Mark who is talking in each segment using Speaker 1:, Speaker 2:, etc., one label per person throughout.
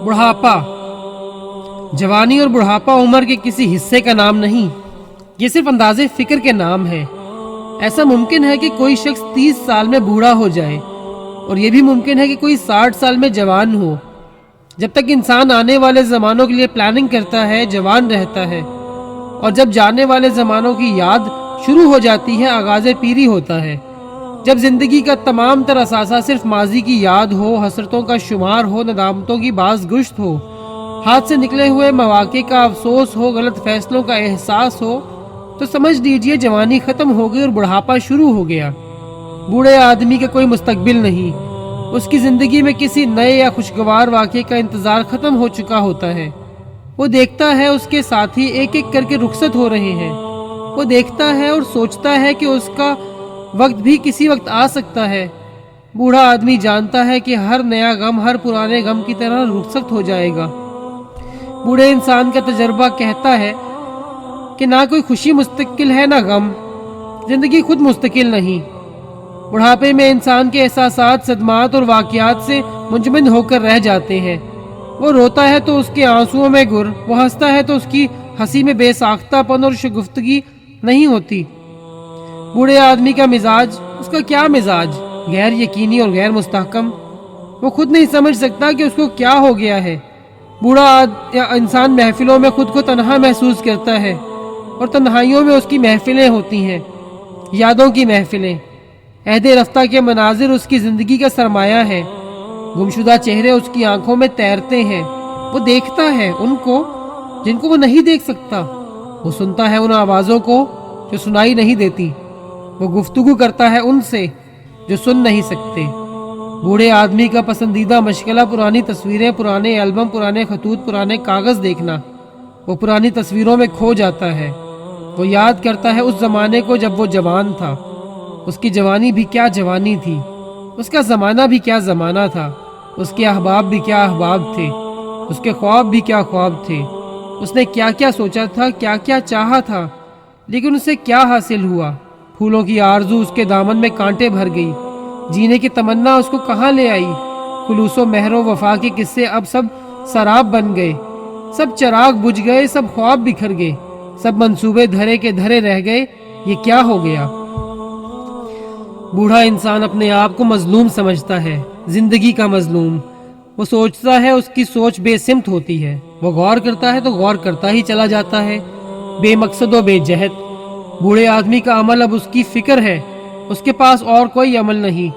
Speaker 1: بڑھاپا۔ جوانی اور بڑھاپا عمر کے کسی حصے کا نام نہیں، یہ صرف اندازے فکر کے نام ہے۔ ایسا ممکن ہے کہ کوئی شخص 30 سال میں بوڑھا ہو جائے، اور یہ بھی ممکن ہے کہ کوئی 60 سال میں جوان ہو۔ جب تک انسان آنے والے زمانوں کے لیے پلاننگ کرتا ہے، جوان رہتا ہے، اور جب جانے والے زمانوں کی یاد شروع ہو جاتی ہے، آغاز پیری ہوتا ہے۔ جب زندگی کا تمام تر اثاثہ صرف ماضی کی یاد ہو، حسرتوں کا شمار ہو، ندامتوں کی باز گشت ہو، ہاتھ سے نکلے ہوئے مواقع کا افسوس ہو، غلط فیصلوں کا احساس ہو، تو سمجھ لیجئے جوانی ختم ہو گئی اور بڑھاپا شروع ہو گیا۔ بوڑھے آدمی کا کوئی مستقبل نہیں، اس کی زندگی میں کسی نئے یا خوشگوار واقعے کا انتظار ختم ہو چکا ہوتا ہے۔ وہ دیکھتا ہے اس کے ساتھی ایک ایک کر کے رخصت ہو رہے ہیں، وہ دیکھتا ہے اور سوچتا ہے کہ اس کا وقت بھی کسی وقت آ سکتا ہے۔ بوڑھا آدمی جانتا ہے کہ ہر نیا غم ہر پرانے غم کی طرح رخصت ہو جائے گا۔ بوڑھے انسان کا تجربہ کہتا ہے کہ نہ کوئی خوشی مستقل ہے، نہ غم، زندگی خود مستقل نہیں۔ بڑھاپے میں انسان کے احساسات، صدمات اور واقعات سے منجمد ہو کر رہ جاتے ہیں۔ وہ روتا ہے تو اس کے آنسوؤں میں گر، وہ ہنستا ہے تو اس کی ہنسی میں بے ساختہ پن اور شگفتگی نہیں ہوتی۔ بوڑھے آدمی کا مزاج، اس کا کیا مزاج، غیر یقینی اور غیر مستحکم۔ وہ خود نہیں سمجھ سکتا کہ اس کو کیا ہو گیا ہے۔ بوڑھا انسان محفلوں میں خود کو تنہا محسوس کرتا ہے، اور تنہائیوں میں اس کی محفلیں ہوتی ہیں، یادوں کی محفلیں۔ عہد رفتہ کے مناظر اس کی زندگی کا سرمایہ ہے، گمشدہ چہرے اس کی آنکھوں میں تیرتے ہیں۔ وہ دیکھتا ہے ان کو جن کو وہ نہیں دیکھ سکتا، وہ سنتا ہے ان آوازوں کو جو سنائی نہیں دیتی، وہ گفتگو کرتا ہے ان سے جو سن نہیں سکتے۔ بوڑھے آدمی کا پسندیدہ مشغلہ پرانی تصویریں، پرانے البم، پرانے خطوط، پرانے کاغذ دیکھنا۔ وہ پرانی تصویروں میں کھو جاتا ہے، وہ یاد کرتا ہے اس زمانے کو جب وہ جوان تھا۔ اس کی جوانی بھی کیا جوانی تھی، اس کا زمانہ بھی کیا زمانہ تھا، اس کے احباب بھی کیا احباب تھے، اس کے خواب بھی کیا خواب تھے۔ اس نے کیا کیا سوچا تھا، کیا کیا چاہا تھا، لیکن اسے کیا حاصل ہوا؟ پھولوں کی آرزو اس کے دامن میں کانٹے بھر گئی، جینے کی تمنا اس کو کہاں لے آئی؟ خلوص و مہر و وفا کے قصے اب سب سراب بن گئے، سب چراغ بجھ گئے، سب خواب بکھر گئے، سب منصوبے دھرے کے دھرے رہ گئے۔ یہ کیا ہو گیا؟ بوڑھا انسان اپنے آپ کو مظلوم سمجھتا ہے، زندگی کا مظلوم۔ وہ سوچتا ہے، اس کی سوچ بے سمت ہوتی ہے، وہ غور کرتا ہے تو غور کرتا ہی چلا جاتا ہے، بے مقصد و بے جہت۔ بوڑھے آدمی کا عمل اب اس کی فکر ہے، اس کے پاس اور کوئی عمل نہیں۔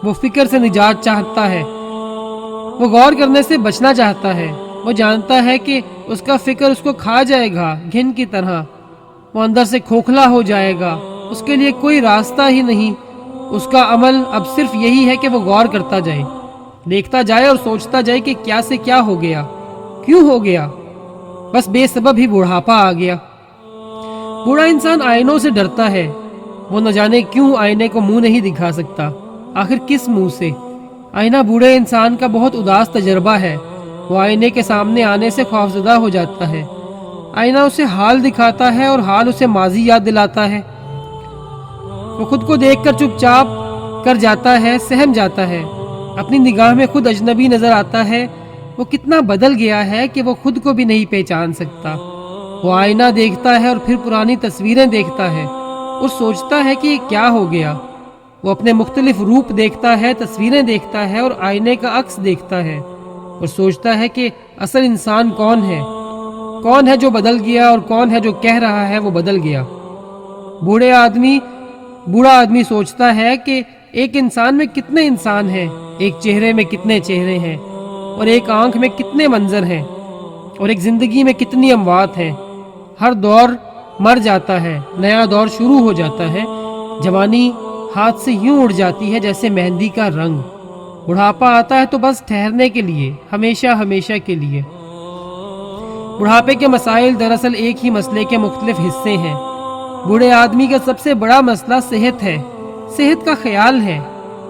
Speaker 1: وہ فکر سے نجات چاہتا ہے، وہ غور کرنے سے بچنا چاہتا ہے۔ وہ جانتا ہے کہ اس کا فکر اس کو کھا جائے گا، گھن کی طرح۔ وہ اندر سے کھوکھلا ہو جائے گا، اس کے لیے کوئی راستہ ہی نہیں۔ اس کا عمل اب صرف یہی ہے کہ وہ غور کرتا جائے، دیکھتا جائے اور سوچتا جائے کہ کیا سے کیا ہو گیا، کیوں ہو گیا۔ بس بے سبب ہی بڑھاپا آ گیا۔ بوڑھا انسان آئینوں سے ڈرتا ہے، وہ نہ جانے کیوں آئینے کو منہ نہیں دکھا سکتا۔ آخر کس منہ سے؟ آئینہ بوڑھے انسان کا بہت اداس تجربہ ہے۔ وہ آئینے کے سامنے آنے سے خوفزدہ ہو جاتا ہے۔ آئینہ اسے حال دکھاتا ہے اور حال اسے ماضی یاد دلاتا ہے۔ وہ خود کو دیکھ کر چپ چاپ کر جاتا ہے، سہم جاتا ہے، اپنی نگاہ میں خود اجنبی نظر آتا ہے۔ وہ کتنا بدل گیا ہے کہ وہ خود کو بھی نہیں پہچان سکتا۔ وہ آئینہ دیکھتا ہے اور پھر پرانی تصویریں دیکھتا ہے اور سوچتا ہے کہ یہ کیا ہو گیا۔ وہ اپنے مختلف روپ دیکھتا ہے، تصویریں دیکھتا ہے اور آئینے کا عکس دیکھتا ہے اور سوچتا ہے کہ اصل انسان کون ہے جو بدل گیا اور کون ہے جو کہہ رہا ہے وہ بدل گیا۔ بوڑھا آدمی سوچتا ہے کہ ایک انسان میں کتنے انسان ہیں، ایک چہرے میں کتنے چہرے ہیں، اور ایک آنکھ میں کتنے منظر ہیں، اور ایک زندگی میں کتنی اموات ہیں۔ ہر دور مر جاتا ہے، نیا دور شروع ہو جاتا ہے۔ جوانی ہاتھ سے یوں اڑ جاتی ہے جیسے مہندی کا رنگ۔ بڑھاپا آتا ہے تو بس ٹھہرنے کے لیے، ہمیشہ ہمیشہ کے لیے۔ بڑھاپے کے مسائل دراصل ایک ہی مسئلے کے مختلف حصے ہیں۔ بوڑھے آدمی کا سب سے بڑا مسئلہ صحت ہے، صحت کا خیال ہے۔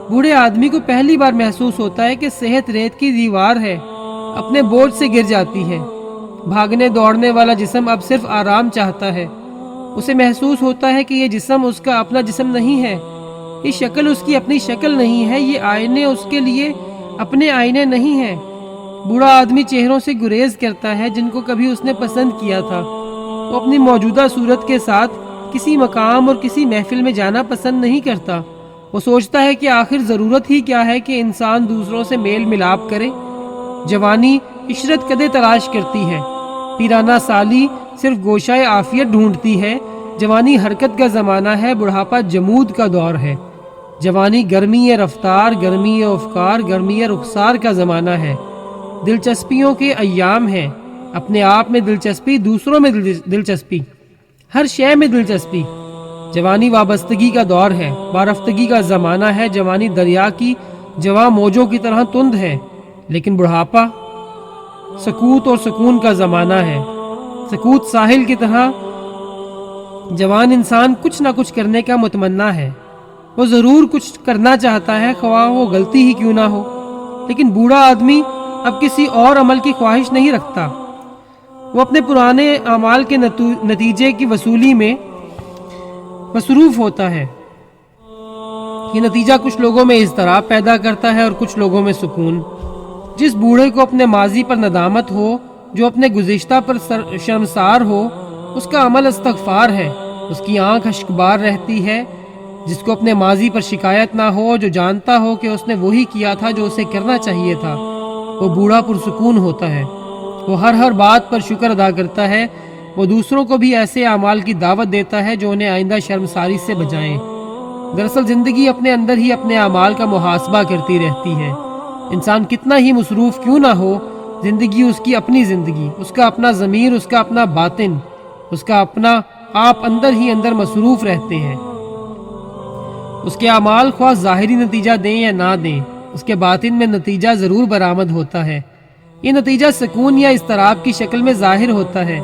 Speaker 1: بوڑھے آدمی کو پہلی بار محسوس ہوتا ہے کہ صحت ریت کی دیوار ہے، اپنے بوجھ سے گر جاتی ہے۔ بھاگنے دوڑنے والا جسم اب صرف آرام چاہتا ہے۔ اسے محسوس ہوتا ہے کہ یہ جسم اس کا اپنا جسم نہیں ہے، یہ شکل اس کی اپنی شکل نہیں ہے، یہ آئینے اس کے لیے اپنے آئینے نہیں ہیں۔ بوڑھا آدمی چہروں سے گریز کرتا ہے جن کو کبھی اس نے پسند کیا تھا۔ وہ اپنی موجودہ صورت کے ساتھ کسی مقام اور کسی محفل میں جانا پسند نہیں کرتا۔ وہ سوچتا ہے کہ آخر ضرورت ہی کیا ہے کہ انسان دوسروں سے میل ملاپ کرے۔ جوانی عشرت قدے تلاش کرتی ہے، پیرانہ سالی صرف گوشۂ عافیت ڈھونڈتی ہے۔ جوانی حرکت کا زمانہ ہے، بڑھاپا جمود کا دور ہے۔ جوانی گرمی رفتار، گرمی افکار، گرمی رخسار کا زمانہ ہے۔ دلچسپیوں کے ایام ہیں، اپنے آپ میں دلچسپی، دوسروں میں دلچسپی، ہر شے میں دلچسپی۔ جوانی وابستگی کا دور ہے، وارفتگی کا زمانہ ہے۔ جوانی دریا کی جواں موجوں کی طرح تند ہے، لیکن بڑھاپا سکوت اور سکون کا زمانہ ہے، سکوت ساحل کی طرح۔ جوان انسان کچھ نہ کچھ کرنے کا متمنا ہے، وہ ضرور کچھ کرنا چاہتا ہے، خواہ وہ غلطی ہی کیوں نہ ہو۔ لیکن بوڑھا آدمی اب کسی اور عمل کی خواہش نہیں رکھتا، وہ اپنے پرانے اعمال کے نتیجے کی وصولی میں مصروف ہوتا ہے۔ یہ نتیجہ کچھ لوگوں میں اضطراب پیدا کرتا ہے اور کچھ لوگوں میں سکون۔ جس بوڑھے کو اپنے ماضی پر ندامت ہو، جو اپنے گزشتہ پر شرمسار ہو، اس کا عمل استغفار ہے، اس کی آنکھ اشکبار رہتی ہے۔ جس کو اپنے ماضی پر شکایت نہ ہو، جو جانتا ہو کہ اس نے وہی کیا تھا جو اسے کرنا چاہیے تھا، وہ بوڑھا پرسکون ہوتا ہے۔ وہ ہر بات پر شکر ادا کرتا ہے۔ وہ دوسروں کو بھی ایسے اعمال کی دعوت دیتا ہے جو انہیں آئندہ شرمساری سے بچائیں۔ دراصل زندگی اپنے اندر ہی اپنے اعمال کا محاسبہ کرتی رہتی ہے۔ انسان کتنا ہی مصروف کیوں نہ ہو، زندگی اس کی اپنی زندگی، اس کا اپنا ضمیر، اس کا اپنا باطن، اس کا اپنا آپ اندر ہی اندر مصروف رہتے ہیں۔ اس کے اعمال خواہ ظاہری نتیجہ دیں یا نہ دیں، اس کے باطن میں نتیجہ ضرور برآمد ہوتا ہے۔ یہ نتیجہ سکون یا اضطراب کی شکل میں ظاہر ہوتا ہے۔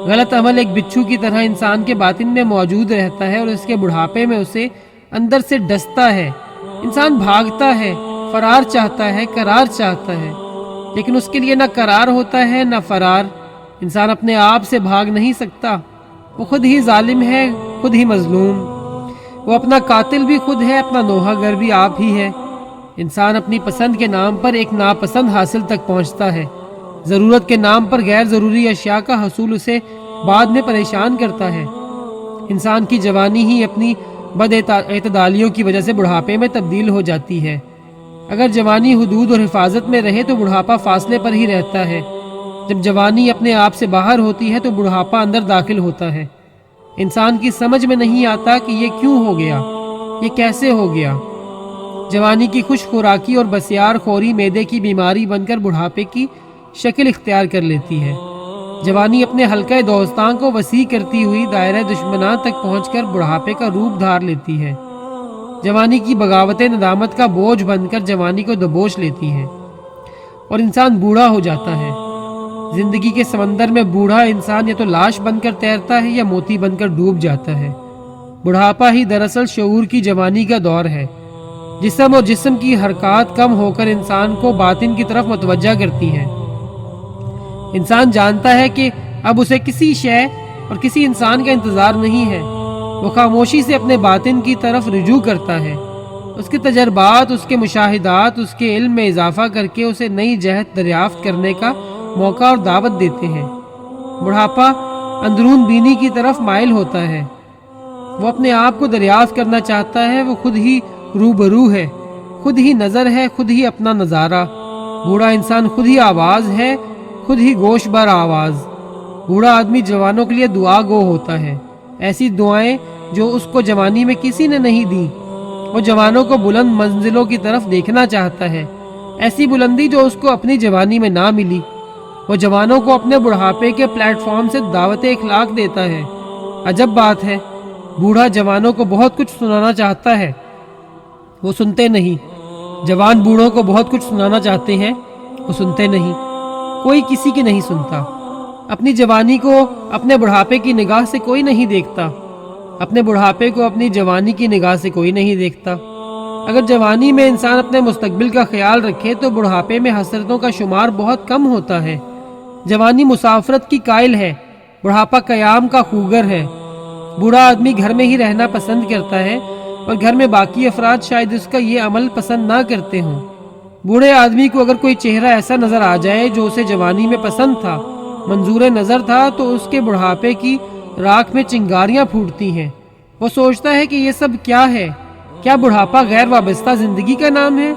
Speaker 1: غلط عمل ایک بچھو کی طرح انسان کے باطن میں موجود رہتا ہے اور اس کے بڑھاپے میں اسے اندر سے ڈستا ہے۔ انسان بھاگتا ہے، فرار چاہتا ہے، قرار چاہتا ہے، لیکن اس کے لیے نہ قرار ہوتا ہے نہ فرار۔ انسان اپنے آپ سے بھاگ نہیں سکتا، وہ خود ہی ظالم ہے، خود ہی مظلوم۔ وہ اپنا قاتل بھی خود ہے، اپنا نوحہ گر بھی آپ ہی ہے۔ انسان اپنی پسند کے نام پر ایک ناپسند حاصل تک پہنچتا ہے۔ ضرورت کے نام پر غیر ضروری اشیاء کا حصول اسے بعد میں پریشان کرتا ہے۔ انسان کی جوانی ہی اپنی بد اعتدالیوں کی وجہ سے بڑھاپے میں تبدیل ہو جاتی ہے۔ اگر جوانی حدود اور حفاظت میں رہے تو بڑھاپا فاصلے پر ہی رہتا ہے۔ جب جوانی اپنے آپ سے باہر ہوتی ہے تو بڑھاپا اندر داخل ہوتا ہے۔ انسان کی سمجھ میں نہیں آتا کہ یہ کیوں ہو گیا، یہ کیسے ہو گیا۔ جوانی کی خوش خوراکی اور بسیار خوری معدے کی بیماری بن کر بڑھاپے کی شکل اختیار کر لیتی ہے۔ جوانی اپنے حلقہ دوستان کو وسیع کرتی ہوئی دائرہ دشمنان تک پہنچ کر بڑھاپے کا روپ دھار لیتی ہے۔ جوانی کی بغاوت ندامت کا بوجھ بن کر جوانی کو دبوچ لیتی ہے اور انسان بوڑھا ہو جاتا ہے۔ زندگی کے سمندر میں بوڑھا انسان یا تو لاش بن کر تیرتا ہے یا موتی بن کر ڈوب جاتا ہے۔ بڑھاپا ہی دراصل شعور کی جوانی کا دور ہے۔ جسم اور جسم کی حرکات کم ہو کر انسان کو باطن کی طرف متوجہ کرتی ہیں۔ انسان جانتا ہے کہ اب اسے کسی شے اور کسی انسان کا انتظار نہیں ہے۔ وہ خاموشی سے اپنے باطن کی طرف رجوع کرتا ہے۔ اس کے تجربات، اس کے مشاہدات اس کے علم میں اضافہ کر کے اسے نئی جہت دریافت کرنے کا موقع اور دعوت دیتے ہیں۔ بڑھاپا اندرون بینی کی طرف مائل ہوتا ہے۔ وہ اپنے آپ کو دریافت کرنا چاہتا ہے۔ وہ خود ہی روبرو ہے، خود ہی نظر ہے، خود ہی اپنا نظارہ۔ بوڑھا انسان خود ہی آواز ہے، خود ہی گوش بر آواز۔ بوڑھا آدمی جوانوں کے لیے دعا گو ہوتا ہے، ایسی دعائیں جو اس کو جوانی میں کسی نے نہیں دی۔ وہ جوانوں کو بلند منزلوں کی طرف دیکھنا چاہتا ہے، ایسی بلندی جو اس کو اپنی جوانی میں نہ ملی۔ وہ جوانوں کو اپنے بڑھاپے کے پلیٹ فارم سے دعوت اخلاق دیتا ہے۔ عجب بات ہے، بوڑھا جوانوں کو بہت کچھ سنانا چاہتا ہے، وہ سنتے نہیں۔ جوان بوڑھوں کو بہت کچھ سنانا چاہتے ہیں، وہ سنتے نہیں۔ کوئی کسی کی نہیں سنتا۔ اپنی جوانی کو اپنے بڑھاپے کی نگاہ سے کوئی نہیں دیکھتا، اپنے بڑھاپے کو اپنی جوانی کی نگاہ سے کوئی نہیں دیکھتا۔ اگر جوانی میں انسان اپنے مستقبل کا خیال رکھے تو بڑھاپے میں حسرتوں کا شمار بہت کم ہوتا ہے۔ جوانی مسافرت کی قائل ہے، بڑھاپا قیام کا خوگر ہے۔ بوڑھا آدمی گھر میں ہی رہنا پسند کرتا ہے اور گھر میں باقی افراد شاید اس کا یہ عمل پسند نہ کرتے ہوں۔ بوڑھے آدمی کو اگر کوئی چہرہ ایسا نظر آ جائے جو اسے جوانی میں پسند تھا، منظور نظر تھا، تو اس کے بڑھاپے کی راکھ میں چنگاریاں پھوٹتی ہیں۔ وہ سوچتا ہے کہ یہ سب کیا ہے؟ کیا بڑھاپا غیر وابستہ زندگی کا نام ہے؟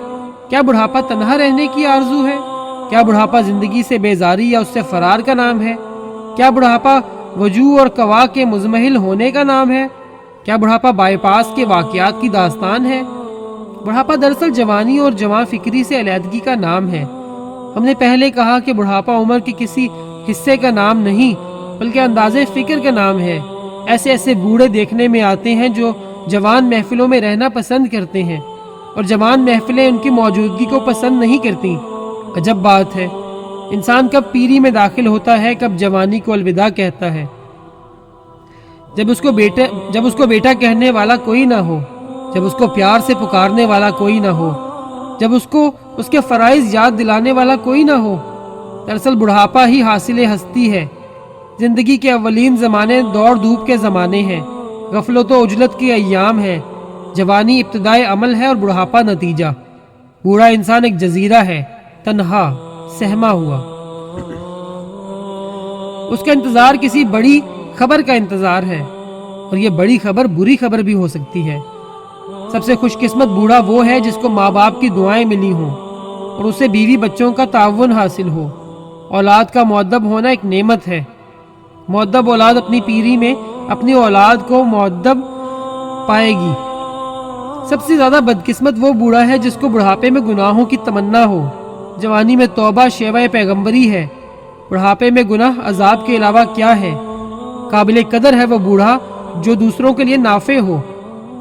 Speaker 1: کیا بڑھاپا تنہا رہنے کی آرزو ہے؟ کیا بڑھاپا زندگی سے بیزاری یا اس سے فرار کا نام ہے؟ کیا بڑھاپا وجوہ اور قوا کے مزمحل ہونے کا نام ہے؟ کیا بڑھاپا بائی پاس کے واقعات کی داستان ہے؟ بڑھاپا دراصل جوانی اور جوان فکری سے علیحدگی کا نام ہے۔ ہم نے پہلے کہا کہ بڑھاپا عمر کے کسی حصے کا نام نہیں بلکہ اندازے فکر کا نام ہے۔ ایسے بوڑھے دیکھنے میں آتے ہیں جو جوان محفلوں میں رہنا پسند کرتے ہیں، اور جوان محفلیں ان کی موجودگی کو پسند نہیں کرتی۔ عجب بات ہے، انسان کب پیری میں داخل ہوتا ہے، کب جوانی کو الوداع کہتا ہے؟ جب اس کو بیٹا کہنے والا کوئی نہ ہو، جب اس کو پیار سے پکارنے والا کوئی نہ ہو، جب اس کو اس کے فرائض یاد دلانے والا کوئی نہ ہو۔ دراصل بڑھاپا ہی حاصل ہستی ہے۔ زندگی کے اولین زمانے دوڑ دھوپ کے زمانے ہیں، غفلت و عجلت کے ایام ہیں۔ جوانی ابتدائے عمل ہے اور بڑھاپا نتیجہ۔ بوڑھا انسان ایک جزیرہ ہے، تنہا، سہما ہوا۔ اس کا انتظار کسی بڑی خبر کا انتظار ہے، اور یہ بڑی خبر بری خبر بھی ہو سکتی ہے۔ سب سے خوش قسمت بوڑھا وہ ہے جس کو ماں باپ کی دعائیں ملی ہوں اور اسے بیوی بچوں کا تعاون حاصل ہو۔ اولاد کا مؤدب ہونا ایک نعمت ہے۔ مؤدب اولاد اپنی پیری میں اپنی اولاد کو مؤدب پائے گی۔ سب سے زیادہ بدقسمت وہ بوڑھا ہے جس کو بڑھاپے میں گناہوں کی تمنا ہو۔ جوانی میں توبہ شیوہ پیغمبری ہے، بڑھاپے میں گناہ عذاب کے علاوہ کیا ہے؟ قابل قدر ہے وہ بوڑھا جو دوسروں کے لیے نافع ہو،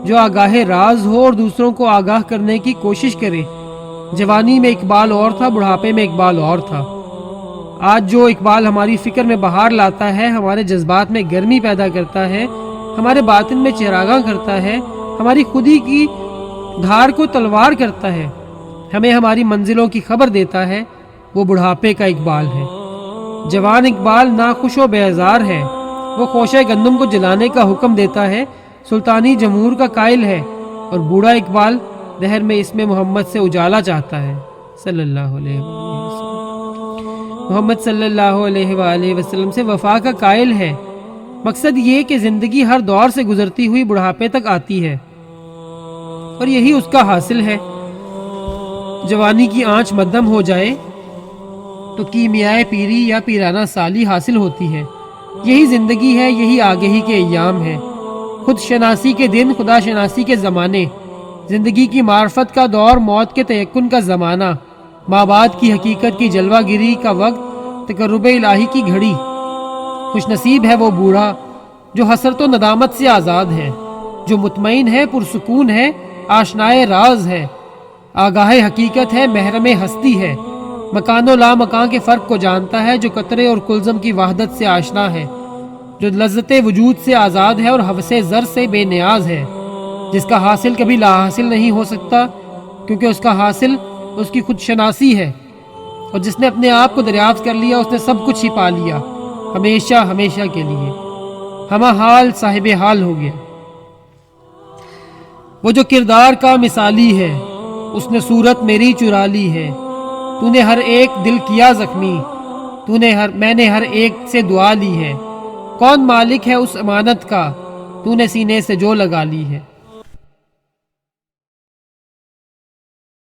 Speaker 1: جو آگاہ راز ہو اور دوسروں کو آگاہ کرنے کی کوشش کرے۔ جوانی میں اقبال اور تھا، بڑھاپے میں اقبال اور تھا۔ آج جو اقبال ہماری فکر میں بہار لاتا ہے، ہمارے جذبات میں گرمی پیدا کرتا ہے، ہمارے باطن میں چراغاں کرتا ہے، ہماری خودی کی دھار کو تلوار کرتا ہے، ہمیں ہماری منزلوں کی خبر دیتا ہے، وہ بڑھاپے کا اقبال ہے۔ جوان اقبال ناخوش و بیزار ہے، وہ خوشہ گندم کو جلانے کا حکم دیتا ہے، سلطانی جمہور کا قائل ہے، اور بوڑھا اقبال دہر میں اسم محمد سے اجالا چاہتا ہے صلی اللہ علیہ وسلم۔ محمد صلی اللہ علیہ وآلہ وسلم سے وفا کا قائل ہے۔ مقصد یہ کہ زندگی ہر دور سے گزرتی ہوئی بڑھاپے تک آتی ہے، اور یہی اس کا حاصل ہے۔ جوانی کی آنچ مدھم ہو جائے تو کیمیائے پیری یا پیرانہ سالی حاصل ہوتی ہے۔ یہی زندگی ہے، یہی آگہی کے ایام ہے، خود شناسی کے دن، خدا شناسی کے زمانے، زندگی کی معرفت کا دور، موت کے تیقن کا زمانہ، مابعد کی حقیقت کی جلوہ گری کا وقت، تقرب الہی کی گھڑی۔ خوش نصیب ہے وہ بوڑھا جو حسرت و ندامت سے آزاد ہے، جو مطمئن ہے، پرسکون ہے، آشنائے راز ہے، آگاہ حقیقت ہے، محرم ہستی ہے، مکان و لا مکان کے فرق کو جانتا ہے، جو قطرے اور کلزم کی وحدت سے آشنا ہے، جو لذت وجود سے آزاد ہے اور حوث زر سے بے نیاز ہے، جس کا حاصل کبھی لا حاصل نہیں ہو سکتا کیونکہ اس کا حاصل اس کی خود شناسی ہے، اور جس نے اپنے آپ کو دریافت کر لیا اس نے سب کچھ ہی پا لیا، ہمیشہ ہمیشہ کے لیے ہمہ حال صاحب حال ہو گیا۔ وہ جو کردار کا مثالی ہے اس نے صورت میری چرا لی ہے، تو نے ہر ایک دل کیا زخمی، میں نے ہر ایک سے دعا لی ہے، کون مالک ہے اس امانت کا، تو نے سینے سے جو لگا لی ہے۔